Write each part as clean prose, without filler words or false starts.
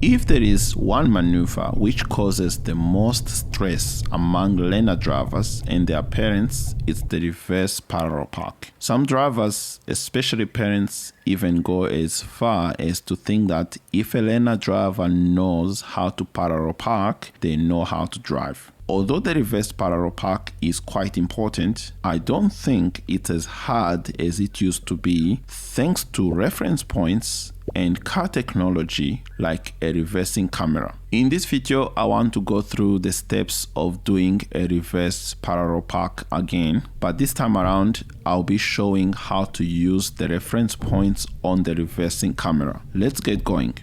If there is one maneuver which causes the most stress among learner drivers and their parents, it's the reverse parallel park. Some drivers, especially parents, even go as far as to think that if a learner driver knows how to parallel park, they know how to drive. Although the reverse parallel park is quite important, I don't think it's as hard as it used to be thanks to reference points and car technology like a reversing camera. In this video, I want to go through the steps of doing a reverse parallel park again, but this time around, I'll be showing how to use the reference points on the reversing camera. Let's get going.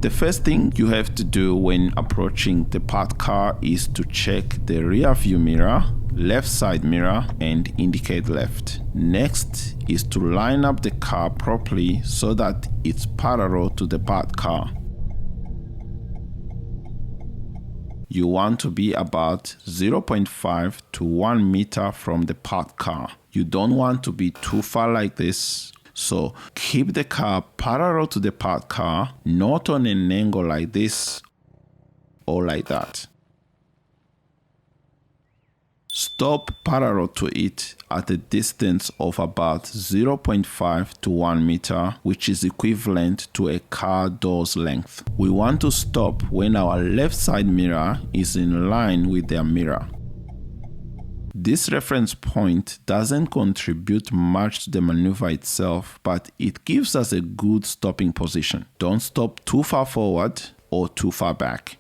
The first thing you have to do when approaching the parked car is to check the rear view mirror, left side mirror, and indicate left. Next is to line up the car properly so that it's parallel to the parked car. You want to be about 0.5 to 1 meter from the parked car. You don't want to be too far like this. So keep the car parallel to the parked car, not on an angle like this or like that. Stop parallel to it at a distance of about 0.5 to 1 meter, which is equivalent to a car door's length. We want to stop when our left side mirror is in line with their mirror. This reference point doesn't contribute much to the maneuver itself, but it gives us a good stopping position. Don't stop too far forward or too far back.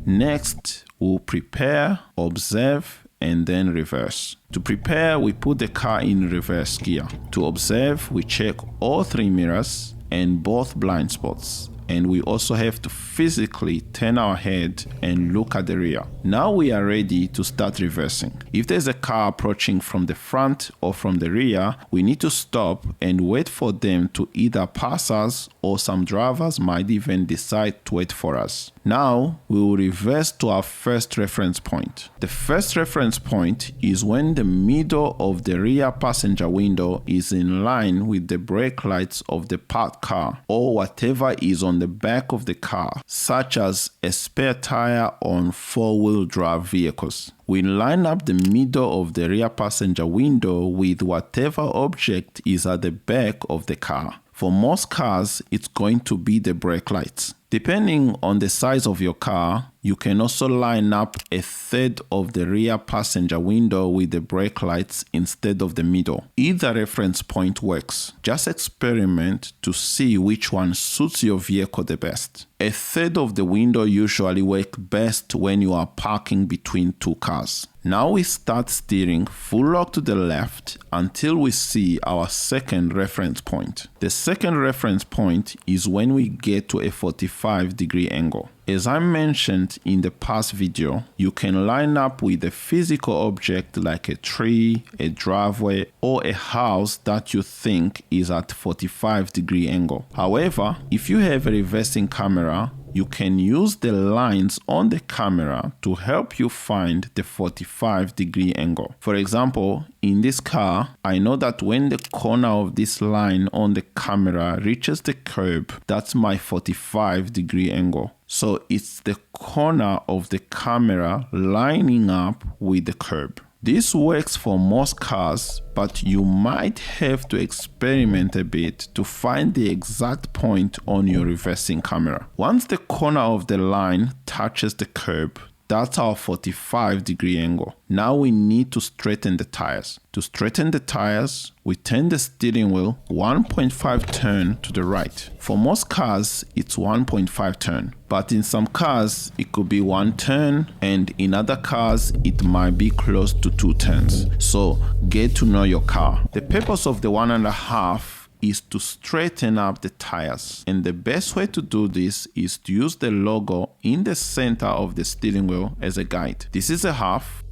Next, we'll prepare, observe, and then reverse. To prepare, we put the car in reverse gear. To observe, we check all 3 mirrors and both blind spots. And we also have to physically turn our head and look at the rear. Now we are ready to start reversing. If there's a car approaching from the front or from the rear, we need to stop and wait for them to either pass us, or some drivers might even decide to wait for us. Now we will reverse to our first reference point. The first reference point is when the middle of the rear passenger window is in line with the brake lights of the parked car, or whatever is on the back of the car, such as a spare tire on 4-wheel drive vehicles. We line up the middle of the rear passenger window with whatever object is at the back of the car. For most cars, it's going to be the brake lights. Depending on the size of your car, you can also line up a third of the rear passenger window with the brake lights instead of the middle. Either reference point works. Just experiment to see which one suits your vehicle the best. A third of the window usually works best when you are parking between 2 cars. Now we start steering full lock to the left until we see our second reference point. The second reference point is when we get to a 45-degree angle. As I mentioned in the past video, you can line up with a physical object like a tree, a driveway, or a house that you think is at 45-degree angle. However, if you have a reversing camera, you can use the lines on the camera to help you find the 45-degree angle. For example, in this car, I know that when the corner of this line on the camera reaches the curb, that's my 45-degree angle. So it's the corner of the camera lining up with the curb. This works for most cars, but you might have to experiment a bit to find the exact point on your reversing camera. Once the corner of the line touches the curb, that's our 45-degree angle. Now we need to straighten the tires. To straighten the tires, we turn the steering wheel 1.5 turn to the right. For most cars, it's 1.5 turn, but in some cars, it could be 1 turn, and in other cars, it might be close to 2 turns. So get to know your car. The purpose of the 1.5 is to straighten up the tires, and the best way to do this is to use the logo in the center of the steering wheel as a guide. This is a half,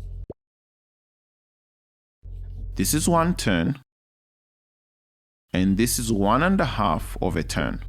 this is 1 turn, and this is 1.5 of a turn.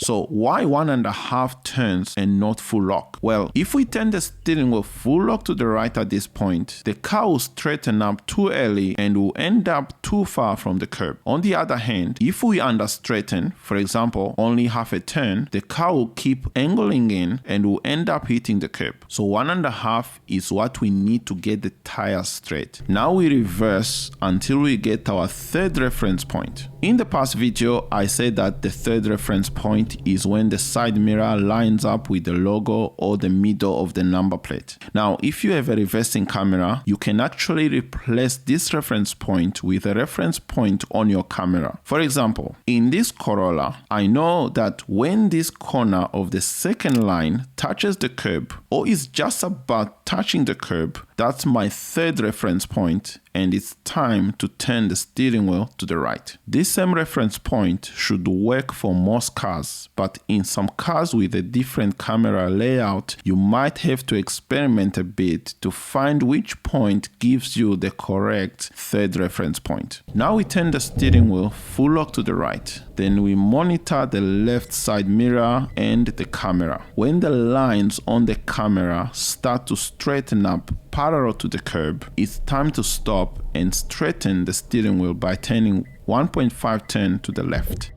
So why 1.5 turns and not full lock? Well, if we turn the steering wheel full lock to the right at this point, the car will straighten up too early and will end up too far from the curb. On the other hand, if we under straighten, for example, only half a turn, the car will keep angling in and will end up hitting the curb. So 1.5 is what we need to get the tires straight. Now we reverse until we get our third reference point. In the past video, I said that the third reference point is when the side mirror lines up with the logo or the middle of the number plate. Now, if you have a reversing camera, you can actually replace this reference point with a reference point on your camera. For example, in this Corolla, I know that when this corner of the second line touches the curb or is just about touching the curb, that's my third reference point, and it's time to turn the steering wheel to the right. This same reference point should work for most cars, but in some cars with a different camera layout, you might have to experiment a bit to find which point gives you the correct third reference point. Now we turn the steering wheel full lock to the right. Then we monitor the left side mirror and the camera. When the lines on the camera start to straighten up parallel to the curb, it's time to stop and straighten the steering wheel by turning 1.5 turn to the left.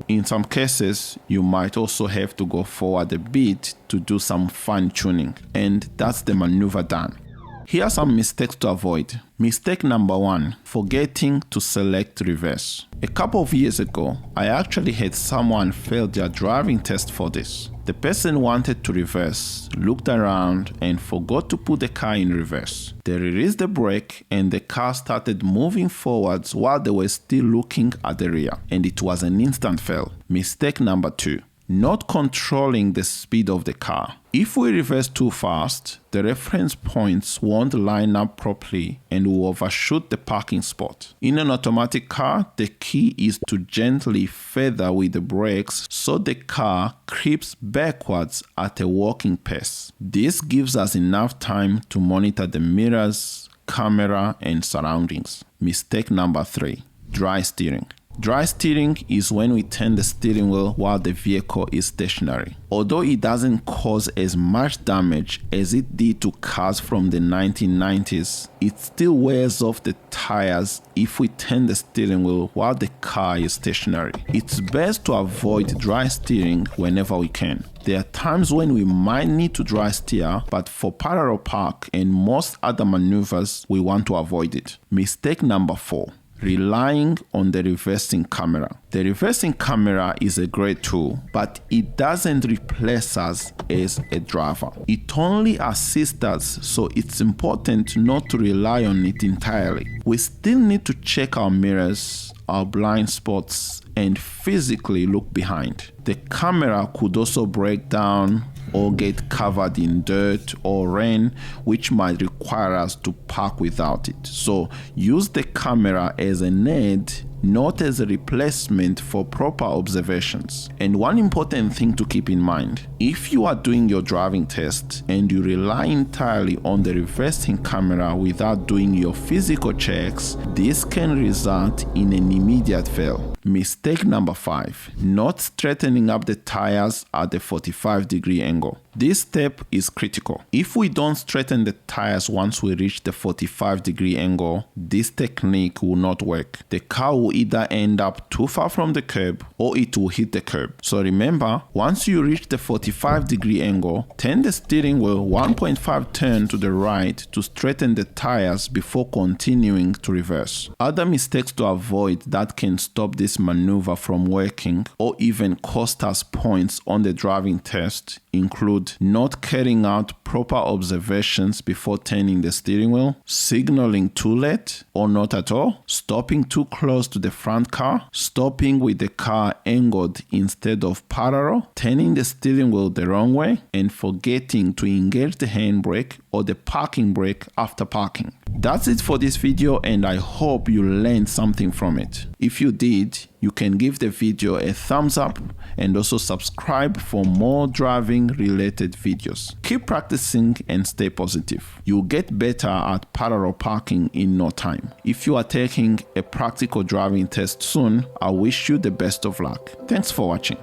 In some cases, you might also have to go forward a bit to do some fine tuning, and that's the maneuver done. Here are some mistakes to avoid. Mistake number 1, forgetting to select reverse. A couple of years ago, I actually had someone fail their driving test for this. The person wanted to reverse, looked around and forgot to put the car in reverse. They released the brake and the car started moving forwards while they were still looking at the rear, and it was an instant fail. Mistake number 2, not controlling the speed of the car. If we reverse too fast, the reference points won't line up properly and will overshoot the parking spot. In an automatic car, the key is to gently feather with the brakes so the car creeps backwards at a walking pace. This gives us enough time to monitor the mirrors, camera, and surroundings. Mistake number 3, dry steering. Dry steering is when we turn the steering wheel while the vehicle is stationary. Although it doesn't cause as much damage as it did to cars from the 1990s, it still wears off the tires if we turn the steering wheel while the car is stationary. It's best to avoid dry steering whenever we can. There are times when we might need to dry steer, but for parallel park and most other maneuvers, we want to avoid it. Mistake number 4, relying on the reversing camera. The reversing camera is a great tool, but it doesn't replace us as a driver. It only assists us, so it's important not to rely on it entirely. We still need to check our mirrors, our blind spots, and physically look behind. The camera could also break down or get covered in dirt or rain, which might require us to park without it. So use the camera as an aid, not as a replacement for proper observations. And one important thing to keep in mind, if you are doing your driving test and you rely entirely on the reversing camera without doing your physical checks, this can result in an immediate fail. Mistake number 5, not straightening up the tires at the 45-degree angle. This step is critical. If we don't straighten the tires once we reach the 45-degree angle, this technique will not work. The car will either end up too far from the curb or it will hit the curb. So remember, once you reach the 45-degree angle, turn the steering wheel 1.5 turn to the right to straighten the tires before continuing to reverse. Other mistakes to avoid that can stop this maneuver from working or even cost us points on the driving test include not carrying out proper observations before turning the steering wheel, signaling too late or not at all, stopping too close to the front car, stopping with the car angled instead of parallel, turning the steering wheel the wrong way, and forgetting to engage the handbrake or the parking brake after parking. That's it for this video, and I hope you learned something from it. If you did, you can give the video a thumbs up and also subscribe for more driving related videos. Keep practicing and stay positive. You'll get better at parallel parking in no time. If you are taking a practical driving test soon, I wish you the best of luck. Thanks for watching.